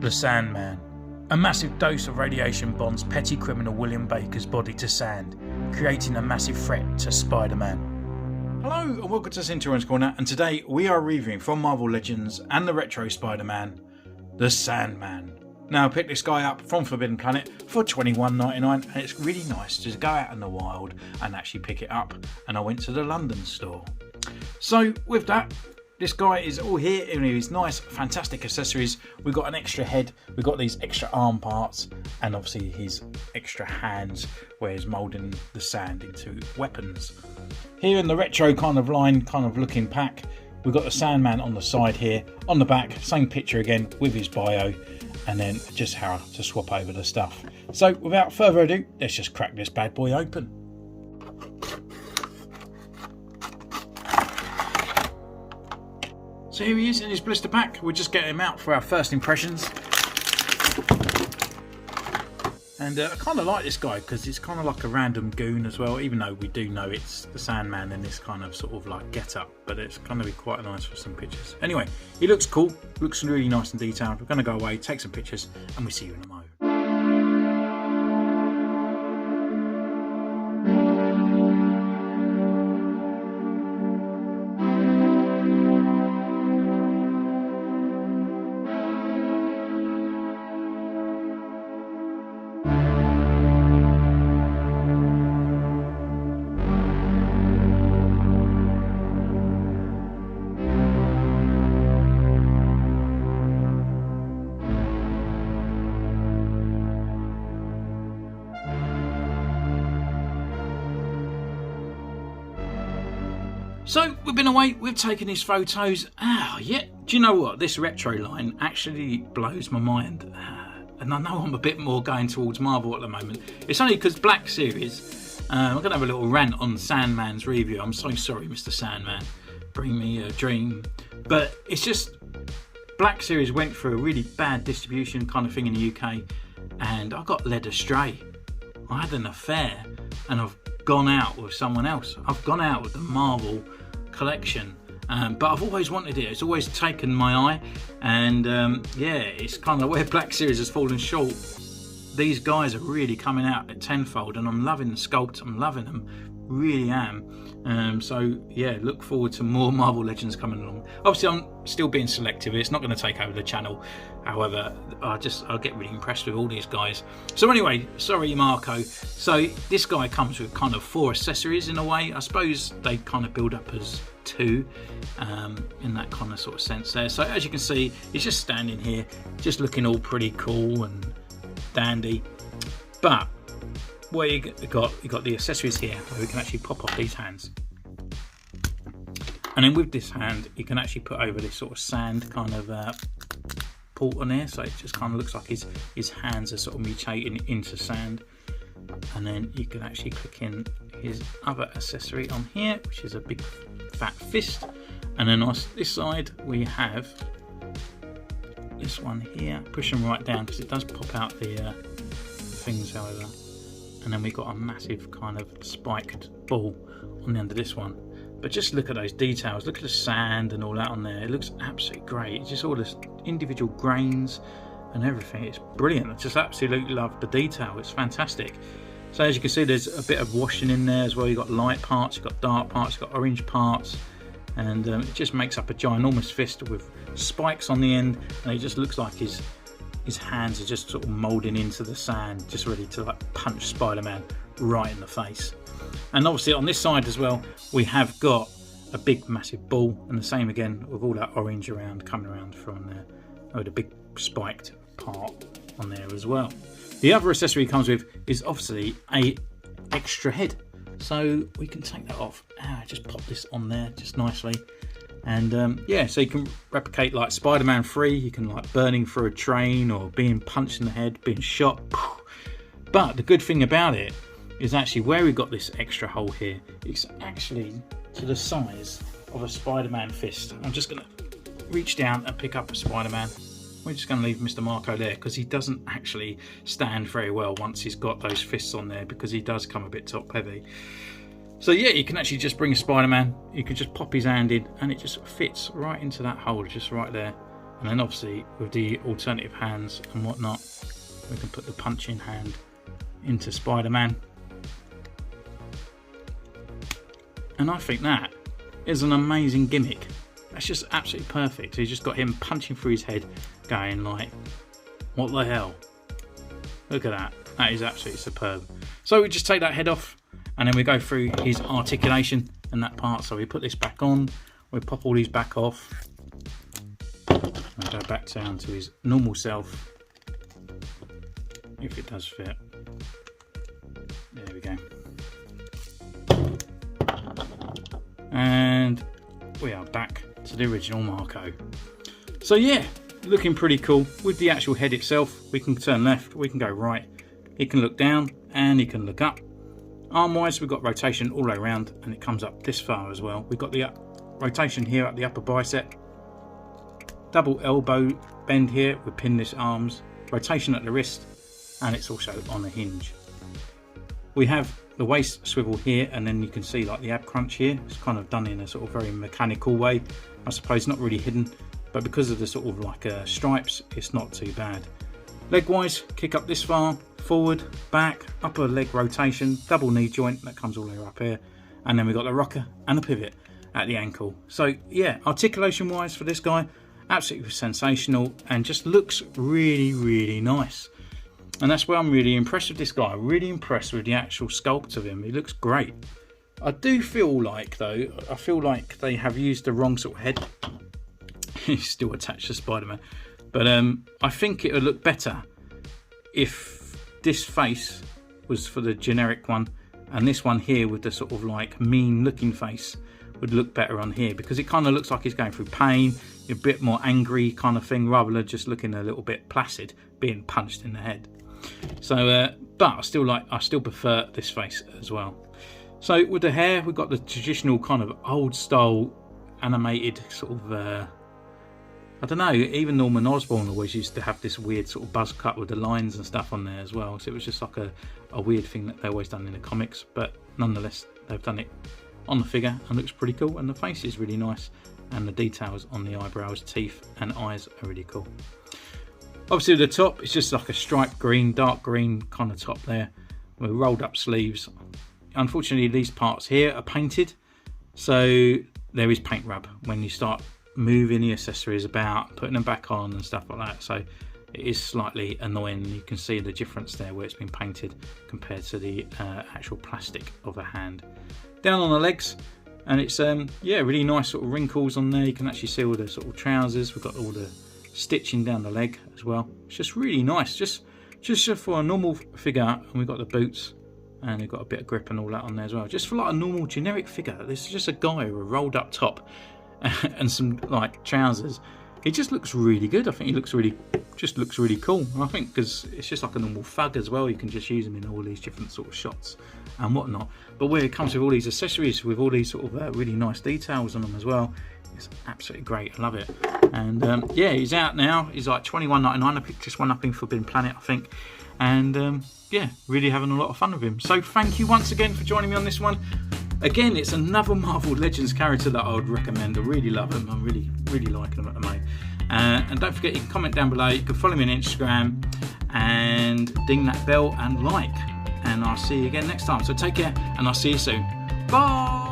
The Sandman. A massive dose of radiation bonds petty criminal William Baker's body to sand, creating a massive threat to Spider-Man. Hello and welcome to Centurions Corner, and today we are reviewing from Marvel Legends and the retro Spider-Man, The Sandman. Now I picked this guy up from Forbidden Planet for $21.99, and it's really nice to go out in the wild and actually pick it up, and I went to the London store. So with that, this guy is all here in his nice, fantastic accessories. We've got an extra head, we've got these extra arm parts, and obviously his extra hands where he's moulding the sand into weapons. Here in the retro kind of line, kind of looking pack, we've got the Sandman on the side here. On the back, same picture again with his bio, and then just how to swap over the stuff. So without further ado, let's just crack this bad boy open. So here he is in his blister pack. We're just getting him out for our first impressions. And I kind of like this guy because it's kind of like a random goon as well, even though we do know it's the Sandman in this kind of sort of like get up, but it's going to be quite nice for some pictures. Anyway, he looks cool, looks really nice and detailed. We're going to go away, take some pictures, and we'll see you in a moment. So we've been away, we've taken his photos. Yeah, do you know what? This retro line actually blows my mind. And I know I'm a bit more going towards Marvel at the moment. It's only because Black Series, I'm going to have a little rant on Sandman's review. I'm so sorry, Mr. Sandman. Bring me a dream. But it's just, Black Series went through a really bad distribution kind of thing in the UK. And I got led astray. I had an affair and I've gone out with someone else. I've gone out with the Marvel collection, but I've always wanted it. It's always taken my eye, and yeah, it's kind of where Black Series has fallen short. These guys are really coming out at tenfold, and I'm loving the sculpt. I'm loving them, really am. So yeah, look forward to more Marvel Legends coming along. Obviously, I'm still being selective. It's not going to take over the channel. However, I'll get really impressed with all these guys. So anyway, sorry Marco. So this guy comes with kind of 4 accessories in a way. I suppose they kind of build up as 2 in that kind of sort of sense there. So as you can see, he's just standing here, just looking all pretty cool and dandy. But what you got the accessories here where we can actually pop off these hands. And then with this hand, you can actually put over this sort of sand kind of port on there, so it just kind of looks like his hands are sort of mutating into sand. And then you can actually click in his other accessory on here, which is a big fat fist. And then on this side we have this one here. Push them right down because it does pop out the things, however. And then we've got a massive kind of spiked ball on the end of this one. But just look at those details, look at the sand and all that on there. It looks absolutely great. It's just all this individual grains and everything. It's brilliant. I just absolutely love the detail. It's fantastic. So as you can see, there's a bit of washing in there as well. You've got light parts, you've got dark parts, you've got orange parts. And it just makes up a ginormous fist with spikes on the end. And it just looks like his hands are just sort of moulding into the sand, just ready to like punch Spider-Man right in the face. And obviously on this side as well, we have got a big massive ball, and the same again with all that orange around coming around from there, with a big spiked part on there as well. The other accessory it comes with is obviously a extra head, so we can take that off. Just pop this on there just nicely, and yeah, so you can replicate like Spider-Man 3. You can like burning through a train or being punched in the head, being shot. But the good thing about it is actually where we've got this extra hole here, it's actually to the size of a Spider-Man fist. I'm just going to reach down and pick up a Spider-Man. We're just going to leave Mr. Marco there because he doesn't actually stand very well once he's got those fists on there, because he does come a bit top heavy. So yeah, you can actually just bring a Spider-Man, you can just pop his hand in and it just fits right into that hole, just right there. And then obviously with the alternative hands and whatnot, we can put the punching hand into Spider-Man. And I think that is an amazing gimmick. That's just absolutely perfect. So you just got him punching through his head, going like, what the hell? Look at that. That is absolutely superb. So we just take that head off, and then we go through his articulation and that part. So we put this back on, we pop all these back off, and go back down to his normal self, if it does fit. There we go. And we are back to the original Marco. So yeah, looking pretty cool. With the actual head itself, we can turn left, we can go right, he can look down and he can look up. Arm wise, we've got rotation all the way around, and it comes up this far as well. We've got the rotation here at the upper bicep, double elbow bend here with pinless arms, rotation at the wrist, and it's also on a hinge. We have the waist swivel here, and then you can see like the ab crunch here. It's kind of done in a sort of very mechanical way, I suppose, not really hidden, but because of the sort of like stripes, it's not too bad. Leg wise, kick up this far, forward, back, upper leg rotation, double knee joint that comes all the way up here, and then we've got the rocker and the pivot at the ankle. So yeah, articulation wise for this guy, absolutely sensational, and just looks really, really nice. And that's where I'm really impressed with this guy. Really impressed with the actual sculpt of him. He looks great. I do feel like though, I feel like they have used the wrong sort of head. He's still attached to Spider-Man. But I think it would look better if this face was for the generic one, and this one here with the sort of like mean looking face would look better on here, because it kind of looks like he's going through pain, a bit more angry kind of thing, rather than just looking a little bit placid, being punched in the head. So, but I still prefer this face as well. So with the hair, we've got the traditional kind of old style animated sort of, I don't know, even Norman Osborn always used to have this weird sort of buzz cut with the lines and stuff on there as well. So it was just like a weird thing that they always done in the comics, but nonetheless, they've done it on the figure and looks pretty cool. And the face is really nice, and the details on the eyebrows, teeth and eyes are really cool. Obviously the top, it's just like a striped green, dark green kind of top there with rolled up sleeves. Unfortunately, these parts here are painted, so there is paint rub when you start moving the accessories about, putting them back on and stuff like that. So it is slightly annoying. You can see the difference there where it's been painted compared to the actual plastic of a hand. Down on the legs, and it's yeah, really nice sort of wrinkles on there. You can actually see all the sort of trousers. We've got all the stitching down the leg as well. It's just really nice, just for a normal figure. And we've got the boots, and we've got a bit of grip and all that on there as well. Just for like a normal generic figure. This is just a guy with a rolled up top and some like trousers. He just looks really good. I think he looks really cool. And I think because it's just like a normal thug as well, you can just use him in all these different sort of shots and whatnot. But where it comes with all these accessories, with all these sort of really nice details on them as well, it's absolutely great. I love it. And yeah, he's out now. He's like $21.99. I picked this one up in Forbidden Planet, I think. And yeah, really having a lot of fun with him. So thank you once again for joining me on this one. Again, it's another Marvel Legends character that I would recommend. I really love him. I'm really liking him at the moment. And don't forget, you can comment down below. You can follow me on Instagram and ding that bell and like. And I'll see you again next time. So take care, and I'll see you soon. Bye!